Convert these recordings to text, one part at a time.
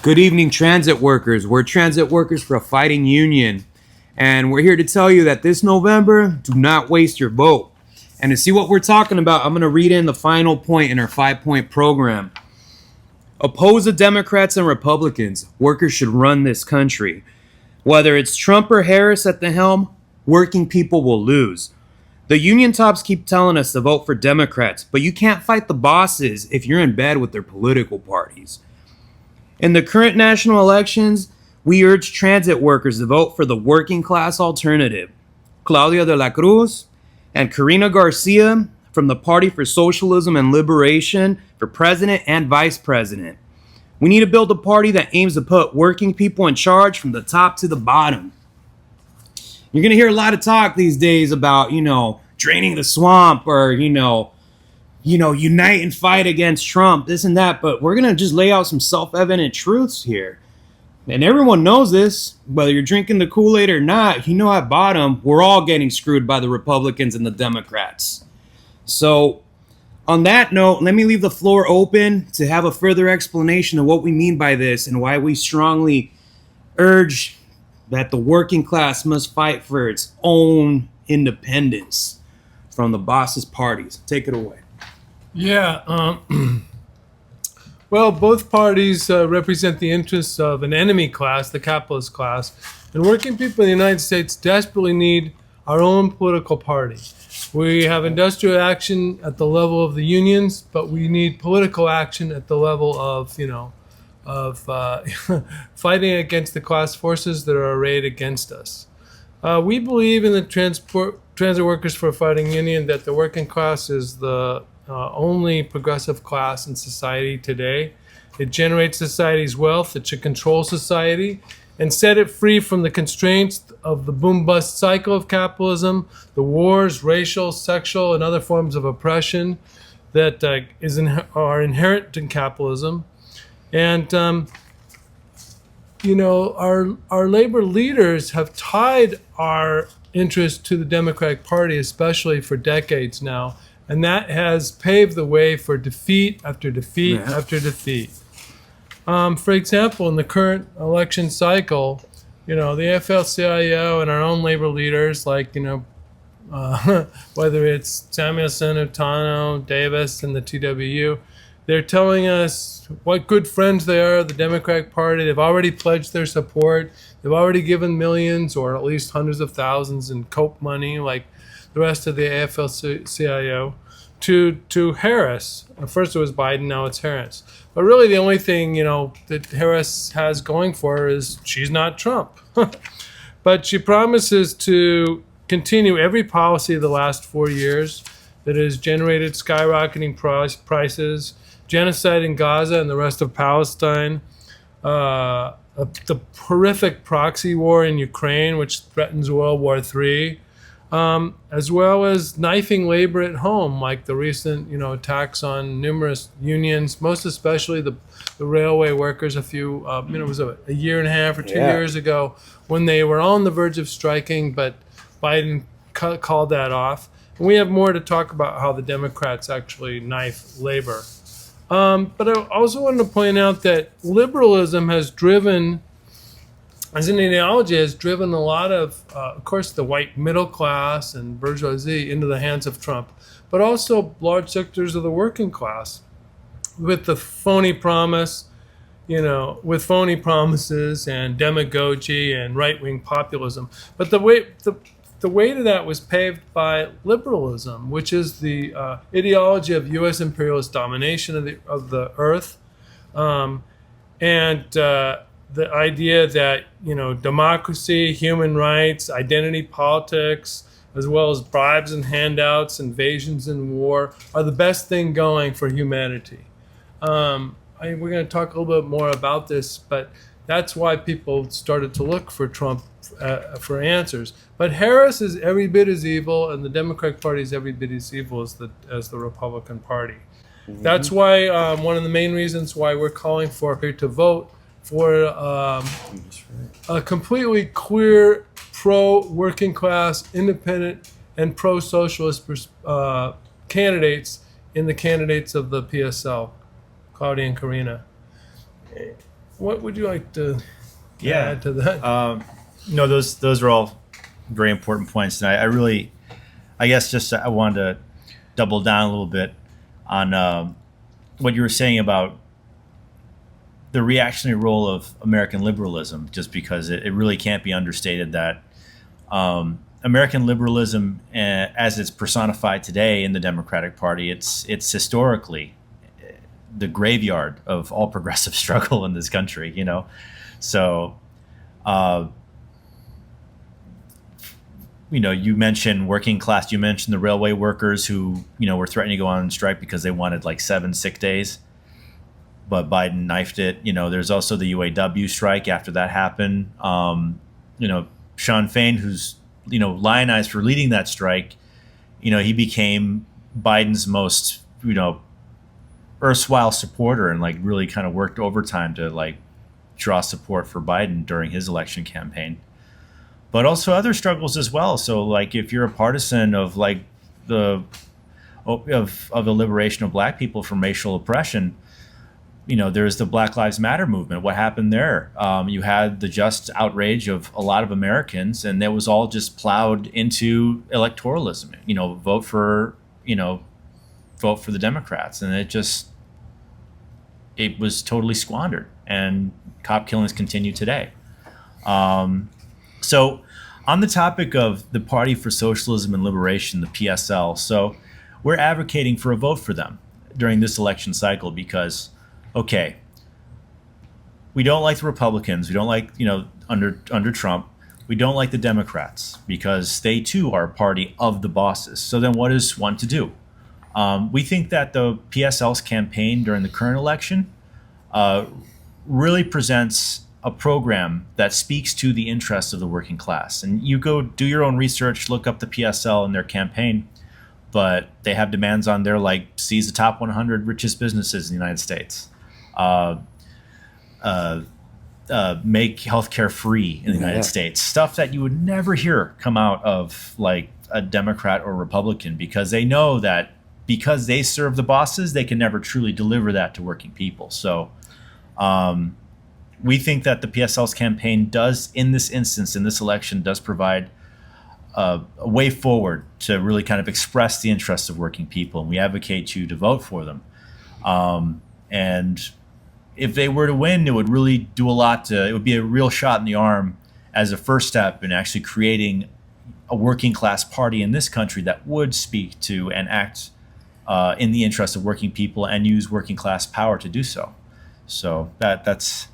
Good evening, transit workers. We're transit workers for a fighting union. And we're here to tell you that this November, do not waste your vote. And to see what we're talking about, I'm going to read in the final point in our 5-point program. Oppose the Democrats and Republicans. Workers should run this country. Whether it's Trump or Harris at the helm, working people will lose. The union tops keep telling us to vote for Democrats, but you can't fight the bosses if you're in bed with their political parties. In the current national elections, we urge transit workers to vote for the working class alternative, Claudia de la Cruz and Karina Garcia from the Party for Socialism and Liberation for president and vice president. We need to build a party that aims to put working people in charge from the top to the bottom. You're going to hear a lot of talk these days about, draining the swamp or, unite and fight against Trump, this and that. But we're going to just lay out some self-evident truths here. And everyone knows this, whether you're drinking the Kool-Aid or not, at bottom, we're all getting screwed by the Republicans and the Democrats. So on that note, let me leave the floor open to have a further explanation of what we mean by this and why we strongly urge that the working class must fight for its own independence from the boss's parties. Take it away. Yeah. Well, both parties represent the interests of an enemy class, the capitalist class, and working people in the United States desperately need our own political party. We have industrial action at the level of the unions, but we need political action at the level of, fighting against the class forces that are arrayed against us. We believe in the Transit Workers for a Fighting Union that the working class is the only progressive class in society today. It generates society's wealth. It should control society and set it free from the constraints of the boom-bust cycle of capitalism, the wars, racial, sexual, and other forms of oppression that are inherent in capitalism. And, our labor leaders have tied our interest to the Democratic Party, especially for decades now. And that has paved the way for defeat after defeat after defeat. For example, in the current election cycle, the AFL-CIO and our own labor leaders, like, whether it's Samuelson, Utano, Davis, and the TWFU, they're telling us what good friends they are, the Democratic Party. They've already pledged their support. They've already given millions or at least hundreds of thousands in COPE money, like the rest of the AFL-CIO, to Harris. First it was Biden, now it's Harris. But really the only thing, that Harris has going for her is she's not Trump. But she promises to continue every policy of the last 4 years that has generated skyrocketing prices, genocide in Gaza and the rest of Palestine, the horrific proxy war in Ukraine, which threatens World War III, as well as knifing labor at home, like the recent, attacks on numerous unions, most especially the railway workers. It was a year and a half or 2 years ago when they were on the verge of striking, but Biden called that off. And we have more to talk about how the Democrats actually knife labor. But I also wanted to point out that liberalism has driven, as an ideology, has driven a lot of course, the white middle class and bourgeoisie into the hands of Trump, but also large sectors of the working class with the phony promise, with phony promises and demagogy and right-wing populism. But the way to that was paved by liberalism, which is the ideology of U.S. imperialist domination of the earth, and the idea that democracy, human rights, identity politics, as well as bribes and handouts, invasions and war, are the best thing going for humanity. We're going to talk a little bit more about this, but that's why people started to look for Trump for answers. But Harris is every bit as evil, and the Democratic Party is every bit as evil as the Republican Party. Mm-hmm. That's why one of the main reasons why we're calling for her to vote for a completely queer, pro-working class, independent, and pro-socialist candidates in the candidates of the PSL, Claudia and Karina. What would you like to Yeah. add to that? No, those are all very important points, and I guess just I wanted to double down a little bit on what you were saying about the reactionary role of American liberalism, just because it really can't be understated that American liberalism, as it's personified today in the Democratic Party, it's historically the graveyard of all progressive struggle in this country. So. You mentioned working class. You mentioned the railway workers who, were threatening to go on strike because they wanted like 7 sick days, but Biden knifed it. There's also the UAW strike after that happened. Sean Fain, who's, lionized for leading that strike, he became Biden's most, erstwhile supporter and like really kind of worked overtime to like draw support for Biden during his election campaign. But also other struggles as well. So, like, if you're a partisan of like the liberation of Black people from racial oppression, there's the Black Lives Matter movement. What happened there? You had the just outrage of a lot of Americans, and that was all just plowed into electoralism. Vote for the Democrats, and it was totally squandered, and cop killings continue today. So on the topic of the Party for Socialism and Liberation, the PSL, so we're advocating for a vote for them during this election cycle because, okay, we don't like the Republicans. We don't like, under Trump. We don't like the Democrats because they too are a party of the bosses. So then what is one to do? We think that the PSL's campaign during the current election really presents a program that speaks to the interests of the working class. And you go do your own research, look up the PSL and their campaign, but they have demands on there like seize the top 100 richest businesses in the United States, make healthcare free in the United States, stuff that you would never hear come out of like a Democrat or Republican, because they know that because they serve the bosses, they can never truly deliver that to working people. So, we think that the PSL's campaign does, in this instance, in this election, does provide a way forward to really kind of express the interests of working people, and we advocate you to vote for them. And if they were to win, it would really do a lot it would be a real shot in the arm as a first step in actually creating a working class party in this country that would speak to and act in the interest of working people and use working class power to do so. So that's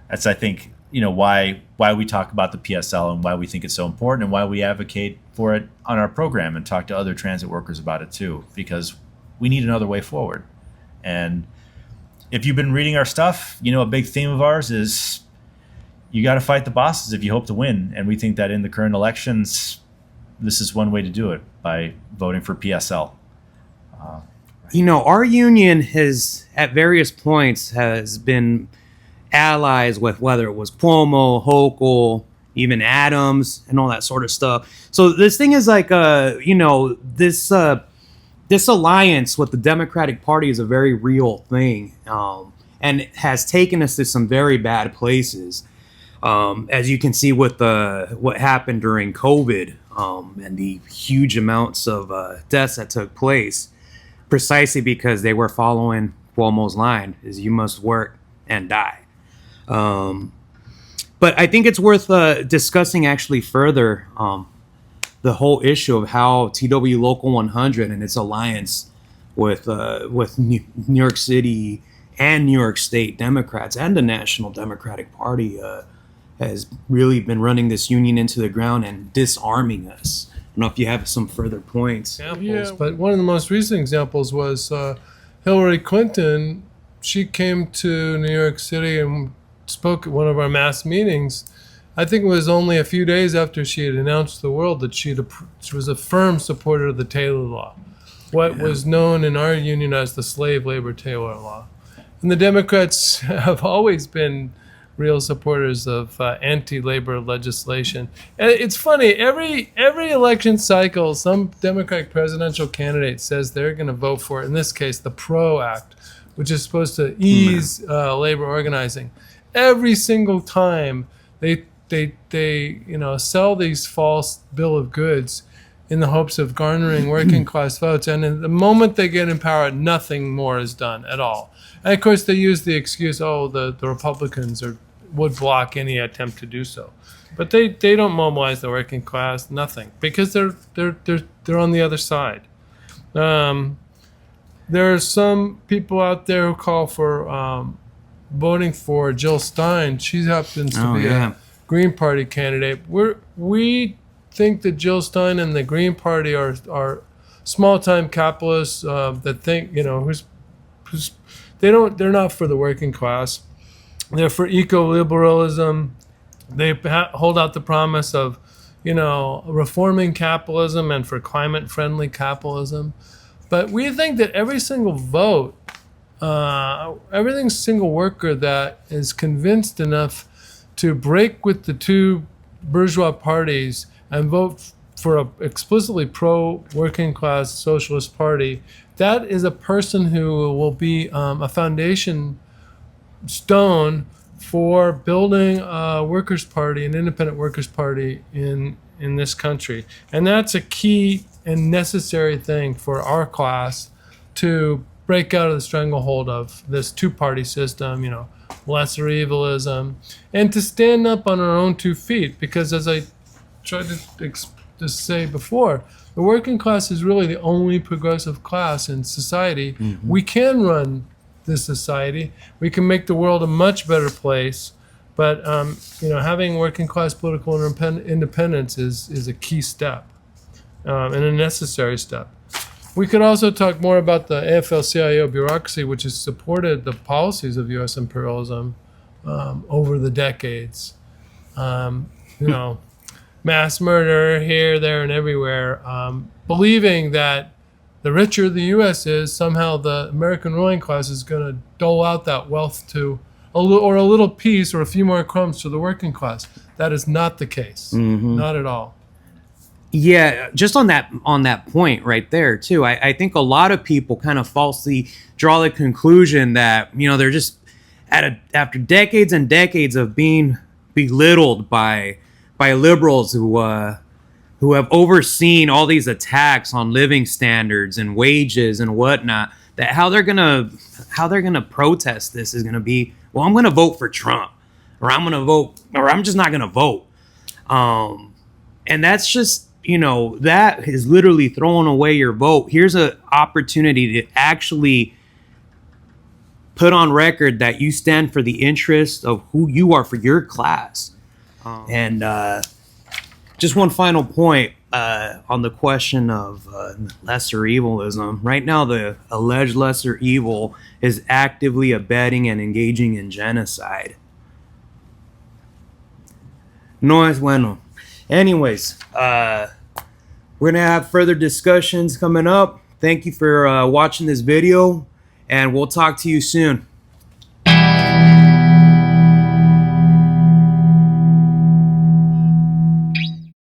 I think, why we talk about the PSL and why we think it's so important and why we advocate for it on our program and talk to other transit workers about it too, because we need another way forward. And if you've been reading our stuff, a big theme of ours is you got to fight the bosses if you hope to win. And we think that in the current elections, this is one way to do it, by voting for PSL. Our union has, at various points, has been allies with whether it was Cuomo, Hochul, even Adams, and all that sort of stuff. So this thing is like, this alliance with the Democratic Party is a very real thing, and it has taken us to some very bad places, as you can see with what happened during COVID, and the huge amounts of deaths that took place, precisely because they were following Cuomo's line: is you must work and die. But I think it's worth discussing actually further the whole issue of how TW Local 100 and its alliance with New York City and New York State Democrats and the National Democratic Party has really been running this union into the ground and disarming us. I don't know if you have some further points. But one of the most recent examples was Hillary Clinton. She came to New York City and spoke at one of our mass meetings. I think it was only a few days after she had announced to the world that she was a firm supporter of the Taylor Law, what was known in our union as the slave labor Taylor Law. And the Democrats have always been real supporters of anti-labor legislation. And it's funny, every election cycle, some Democratic presidential candidate says they're going to vote for, in this case, the PRO Act, which is supposed to ease labor organizing. every single time they sell these false bill of goods in the hopes of garnering working class votes, and in the moment they get in power, nothing more is done at all. And of course, they use the excuse, "Oh, the Republicans would block any attempt to do so," but they don't mobilize the working class, nothing, because they're on the other side. There are some people out there who call for voting for Jill Stein. She happens to be a Green Party candidate. We think that Jill Stein and the Green Party are small-time capitalists that think, they're not for the working class. They're for eco-liberalism. They hold out the promise of, reforming capitalism and for climate-friendly capitalism. But we think that every single vote, every single worker that is convinced enough to break with the two bourgeois parties and vote for a explicitly pro-working class socialist party, that is a person who will be a foundation stone for building a workers' party, an independent workers' party in this country. And that's a key and necessary thing for our class to break out of the stranglehold of this two-party system, lesser evilism, and to stand up on our own 2 feet. Because as I tried to say before, the working class is really the only progressive class in society. Mm-hmm. We can run this society. We can make the world a much better place. But having working class political independence is a key step and a necessary step. We could also talk more about the AFL-CIO bureaucracy, which has supported the policies of U.S. imperialism over the decades. Mass murder here, there, and everywhere, believing that the richer the U.S. is, somehow the American ruling class is going to dole out that wealth to a little piece or a few more crumbs to the working class. That is not the case. Mm-hmm. Not at all. Yeah, just on that point right there too, I think a lot of people kind of falsely draw the conclusion that they're just after decades and decades of being belittled by liberals who have overseen all these attacks on living standards and wages and whatnot, that how they're gonna protest this is gonna be, well, I'm gonna vote for Trump, or I'm just not gonna vote, and that's just. That is literally throwing away your vote. Here's an opportunity to actually put on record that you stand for the interest of who you are for your class. And just one final point on the question of lesser evilism. Right now, the alleged lesser evil is actively abetting and engaging in genocide. No es bueno. Anyways, we're going to have further discussions coming up. Thank you for watching this video, and we'll talk to you soon.